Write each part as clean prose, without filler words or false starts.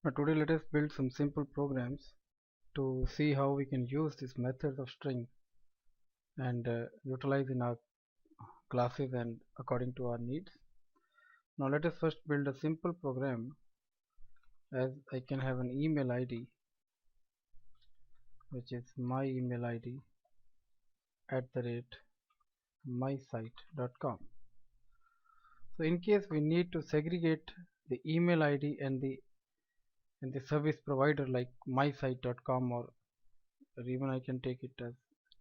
Now today let us build some simple programs to see how we can use this method of string and utilize in our classes and according to our needs. Now let us first build a simple program, as I can have an email ID which is my email ID @mysite.com. So in case we need to segregate the email ID and the service provider like mysite.com, or even I can take it as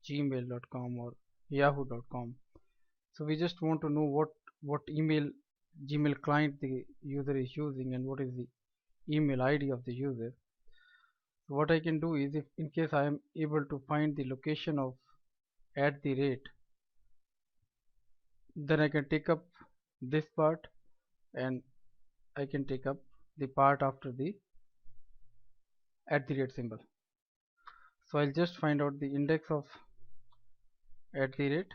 gmail.com or yahoo.com. So we just want to know what Gmail client the user is using and what is the email ID of the user. So what I can do is, if in case I am able to find the location of @, then I can take up this part and I can take up the part after the @ symbol. So I'll just find out the index of @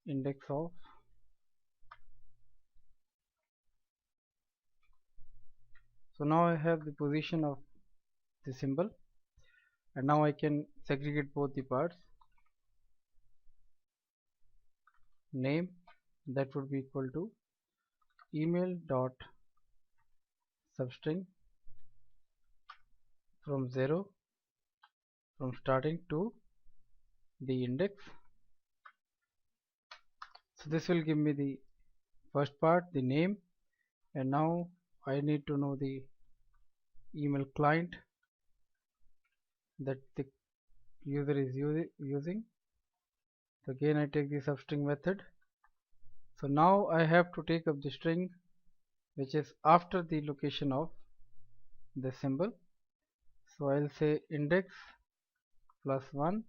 index of. So now I have the position of the symbol, and now I can segregate both the parts. Name, that would be equal to email dot substring from 0, from starting to the index. So this will give me the first part, the name, and now I need to know the email client that the user is using. So again I take the substring method. So now I have to take up the string which is after the location of the symbol. So I'll say index +1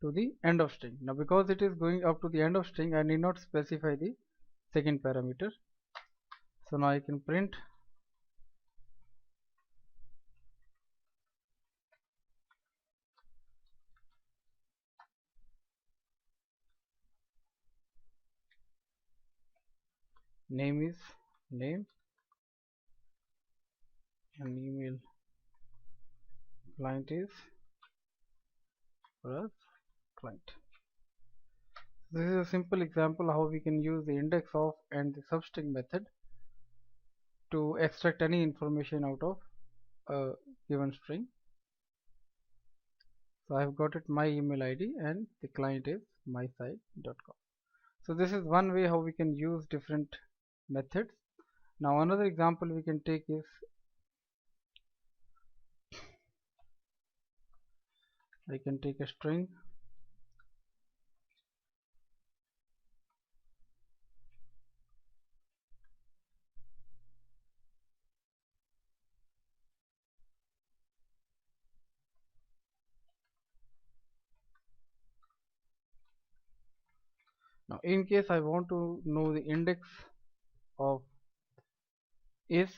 to the end of string. Now because it is going up to the end of string, I need not specify the second parameter. So now I can print name is name and email client is for us client. This is a simple example how we can use the index of and the substring method to extract any information out of a given string. So I have got it my email ID and the client is mysite.com. So this is one way how we can use different methods. Now another example we can take is, I can take a string now. In case I want to know the index of is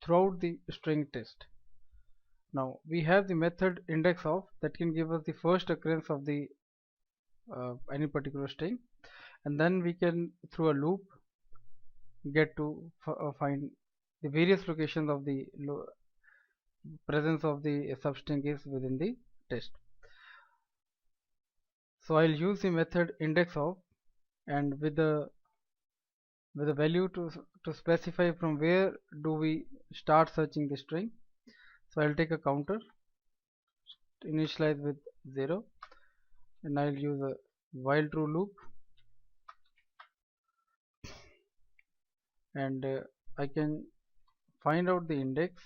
throughout the string test. Now we have the method index of that can give us the first occurrence of the any particular string, and then we can through a loop get to find the various locations of the presence of the substring is within the test. So I'll use the method index of, and with the value to specify from where do we start searching the string. So I'll take a counter, initialize with 0, and I'll use a while true loop, and I can find out the index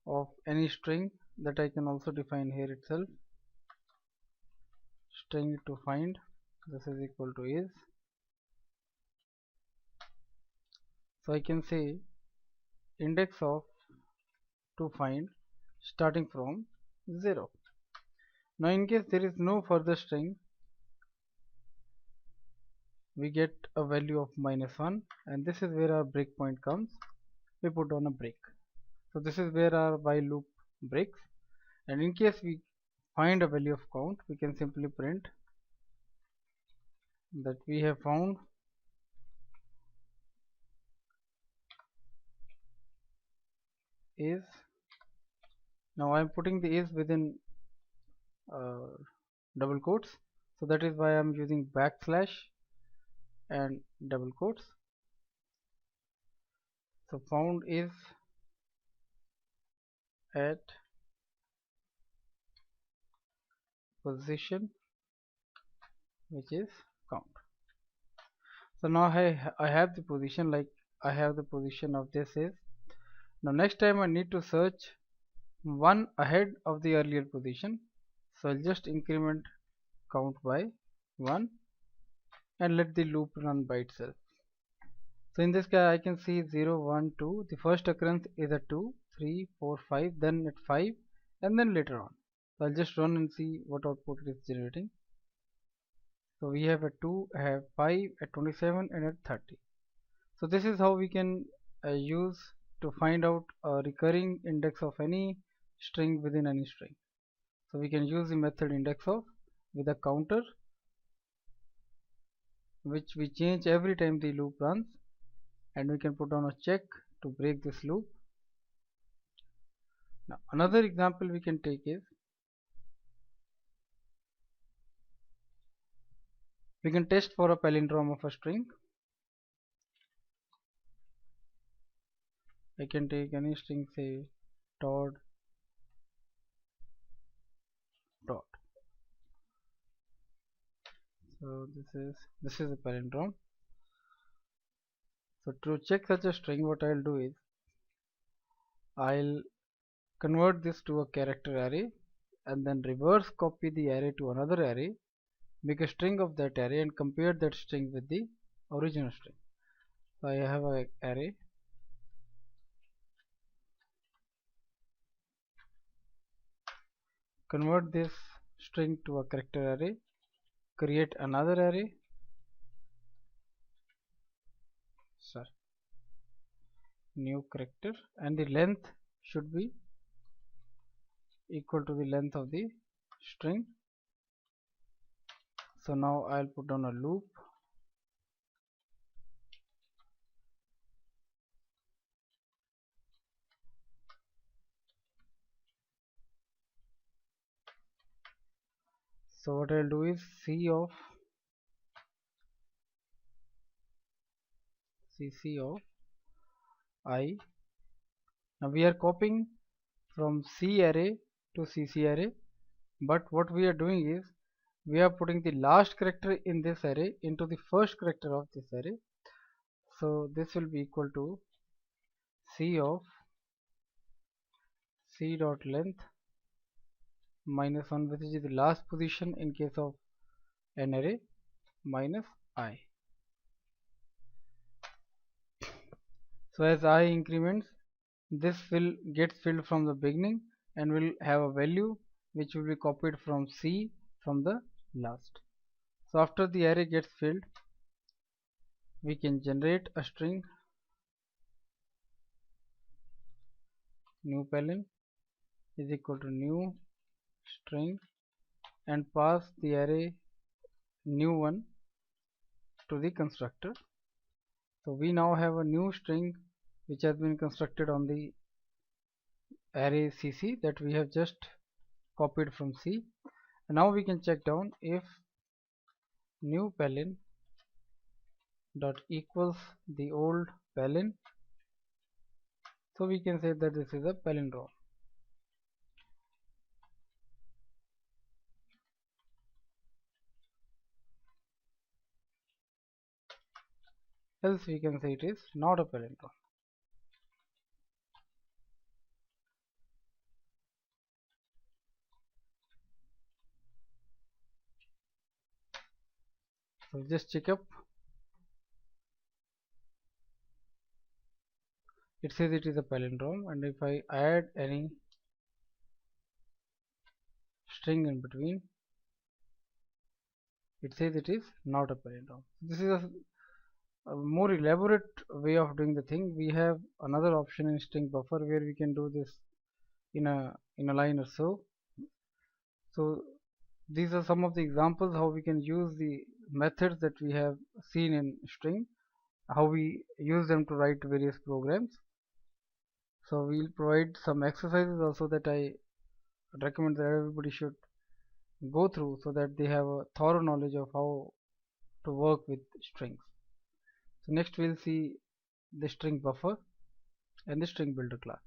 of any string that I can also define here itself. String to find, this is equal to is. So I can say index of to find starting from 0. Now in case there is no further string, we get a value of -1, and this is where our breakpoint comes. We put on a break. So this is where our while loop breaks, and in case we find a value of count, we can simply print that we have found is, now I am putting the is within double quotes, so that is why I am using backslash and double quotes. So found is at position which is count. So now I have the position, like I have the position of this is. Now next time I need to search one ahead of the earlier position, so I'll just increment count by 1 and let the loop run by itself. So in this case I can see 0, 1, 2, the first occurrence is at 2, 3, 4, 5, then at 5, and then later on. So I'll just run and see what output it is generating. So we have at 2, have 5, at 27, and at 30. So this is how we can use to find out a recurring index of any string within any string. So we can use the method index of with a counter, which we change every time the loop runs, and we can put on a check to break this loop. Now another example we can take is, we can test for a palindrome of a string. I can take any string, say Todd dot. So this is a palindrome. So to check such a string, what I'll do is I'll convert this to a character array and then reverse copy the array to another array, make a string of that array and compare that string with the original string. So I have an array, convert this string to a character array, create another array, new character, and the length should be equal to the length of the string. So now I'll put on a loop. So what I'll do is cc of I. Now we are copying from C array to CC array, but what we are doing is we are putting the last character in this array into the first character of this array. So this will be equal to C of C dot length minus 1, which is the last position in case of an array, minus I. So as I increments, this will get filled from the beginning and will have a value which will be copied from C from the last. So after the array gets filled, we can generate a string new palin is equal to new string and pass the array new one to the constructor. So we now have a new string which has been constructed on the array CC that we have just copied from C. And now we can check down if new palin dot equals the old palin. So we can say that this is a palindrome. Else we can say it is not a palindrome. So just check up. It says it is a palindrome, and if I add any string in between, it says it is not a palindrome. This is a more elaborate way of doing the thing. We have another option in string buffer where we can do this in a line or so. So these are some of the examples how we can use the methods that we have seen in string, how we use them to write various programs. So we'll provide some exercises also that I recommend that everybody should go through so that they have a thorough knowledge of how to work with strings. So next we'll see the string buffer and the string builder class.